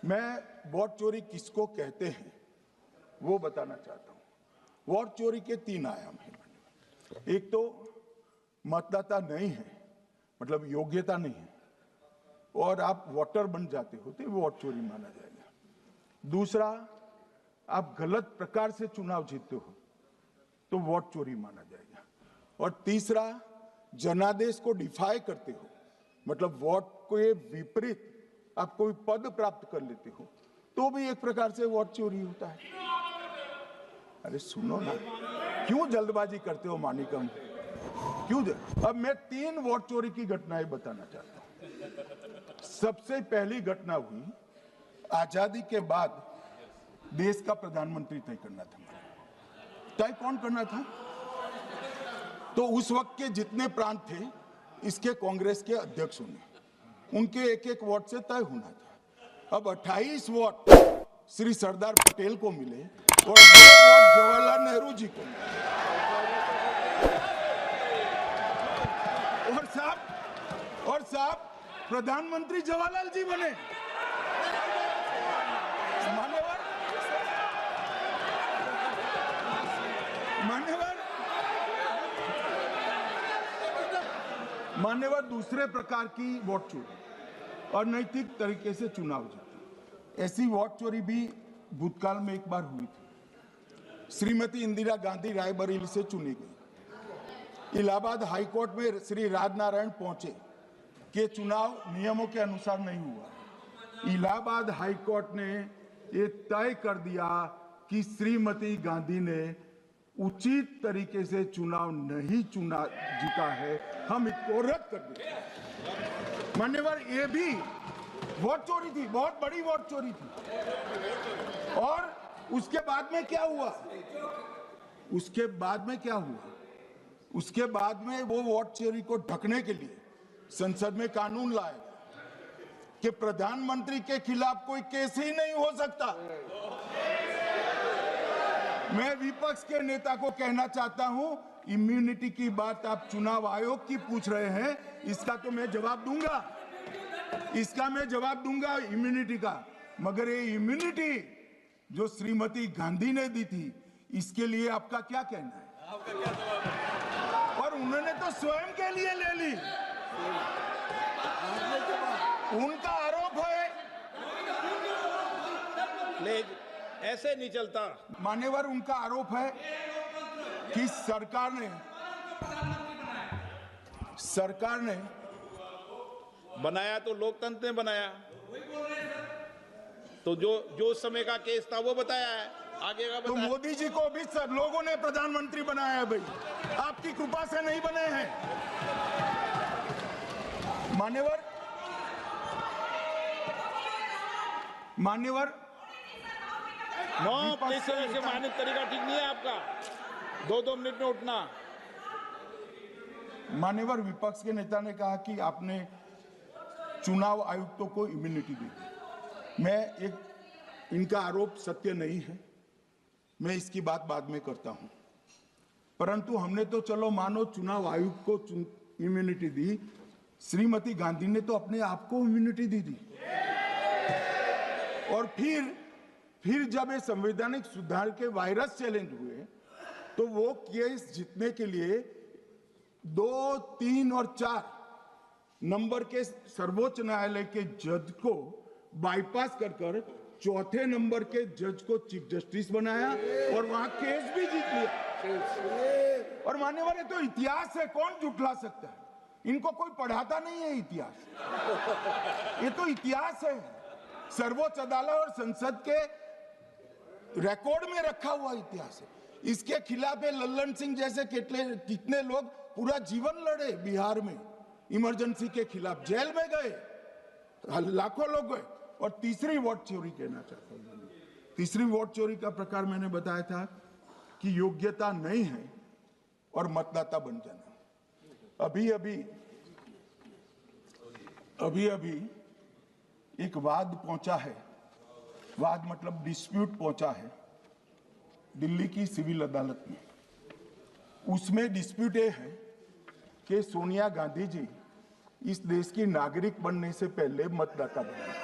मैं वोट चोरी किसको कहते हैं वो बताना चाहता हूं। वोट चोरी के 3 आयाम हैं। एक तो मतदाता नहीं है, मतलब योग्यता नहीं है, और आप वोटर बन जाते हो तो वोट चोरी माना जाएगा। दूसरा, आप गलत प्रकार से चुनाव जीतते हो तो वोट चोरी माना जाएगा। और तीसरा, जनादेश को डिफाई करते हो, मतलब वोट के विपरीत आप कोई पद प्राप्त कर लेते हो तो भी एक प्रकार से वोट चोरी होता है। अरे सुनो ना, क्यों जल्दबाजी करते हो मानिकम, क्यों? अब मैं 3 वोट चोरी की घटनाएं बताना चाहता हूं। सबसे पहली घटना हुई, आजादी के बाद देश का प्रधानमंत्री तय करना था। तय कौन करना था? तो उस वक्त के जितने प्रांत थे, इसके कांग्रेस के अध्यक्षों ने, उनके एक एक वोट से तय होना था। अब 28 वोट श्री सरदार पटेल को मिले और 2 वोट जवाहरलाल नेहरू जी को मिले। और साहब प्रधानमंत्री जवाहरलाल जी बने। मान्यवर दूसरे प्रकार की वोट चोरी और नैतिक तरीके से चुनाव जीतना, ऐसी वोट चोरी भी भूतकाल में एक बार हुई थी। श्रीमती इंदिरा गांधी रायबरेली से चुनी गई। इलाहाबाद हाईकोर्ट में श्री राजनारायण पहुंचे कि चुनाव नियमों के अनुसार नहीं हुआ। इलाहाबाद हाईकोर्ट ने ये तय कर दिया कि श्रीमती गांधी ने उचित तरीके से चुनाव नहीं जीता है, हम इसको रद्द कर देते। मान्यवर, ये भी वोट चोरी थी, बहुत बड़ी वोट चोरी थी। और उसके बाद में क्या हुआ? उसके बाद में वो वोट चोरी को ढकने के लिए संसद में कानून लाया कि प्रधानमंत्री के खिलाफ कोई केस ही नहीं हो सकता। मैं विपक्ष के नेता को कहना चाहता हूं, इम्यूनिटी की बात आप चुनाव आयोग की पूछ रहे हैं, इसका तो मैं जवाब दूंगा, इम्यूनिटी का। मगर ये इम्यूनिटी जो श्रीमती गांधी ने दी थी, इसके लिए आपका क्या कहना है? और उन्होंने तो स्वयं के लिए ले ली। उनका आरोप है, ऐसे नहीं चलता। मान्यवर, उनका आरोप है कि सरकार ने बनाया तो लोकतंत्र ने बनाया, तो जो समय का केस था वो बताया है, आगे का तो बताया। मोदी जी को भी सब लोगों ने प्रधानमंत्री बनाया है भाई, आपकी कृपा से नहीं बने हैं। मान्यवर नो प्लीज, से मानक तरीका ठीक नहीं है आपका, 2-2 मिनट में उठना। मान्यवर, विपक्ष के नेता ने कहा कि आपने चुनाव आयुक्तों को इम्यूनिटी दी। इनका आरोप सत्य नहीं है, मैं इसकी बात बाद में करता हूं। परंतु हमने तो चलो मानो चुनाव आयुक्त को इम्यूनिटी दी, श्रीमती गांधी ने तो अपने आप को इम्यूनिटी दी। और फिर जब ये संवैधानिक सुधार के वायरस चैलेंज हुए तो वो केस जीतने के लिए 2, 3 और 4 नंबर के सर्वोच्च न्यायालय के जज को बाईपास कर 4थे नंबर के जज को चीफ जस्टिस बनाया और वहां केस भी जीत लिया। और मान्यवर, ये तो इतिहास है, कौन झुठला सकता है? इनको कोई पढ़ाता नहीं है इतिहास, ये तो इतिहास है, सर्वोच्च अदालत और संसद के रिकॉर्ड में रखा हुआ इतिहास है। इसके खिलाफ लल्लन सिंह जैसे कितने लोग पूरा जीवन लड़े बिहार में, इमरजेंसी के खिलाफ जेल में गए, लाखों लोग गए। और तीसरी वोट चोरी कहना चाहता हूं, तीसरी वोट चोरी का प्रकार मैंने बताया था कि योग्यता नहीं है और मतदाता बन जाना। अभी एक वाद पहुंचा है, वाद मतलब डिस्प्यूट पहुंचा है दिल्ली की सिविल अदालत में। उसमें डिस्प्यूट ये है कि सोनिया गांधी जी इस देश की नागरिक बनने से पहले मतदाता बने।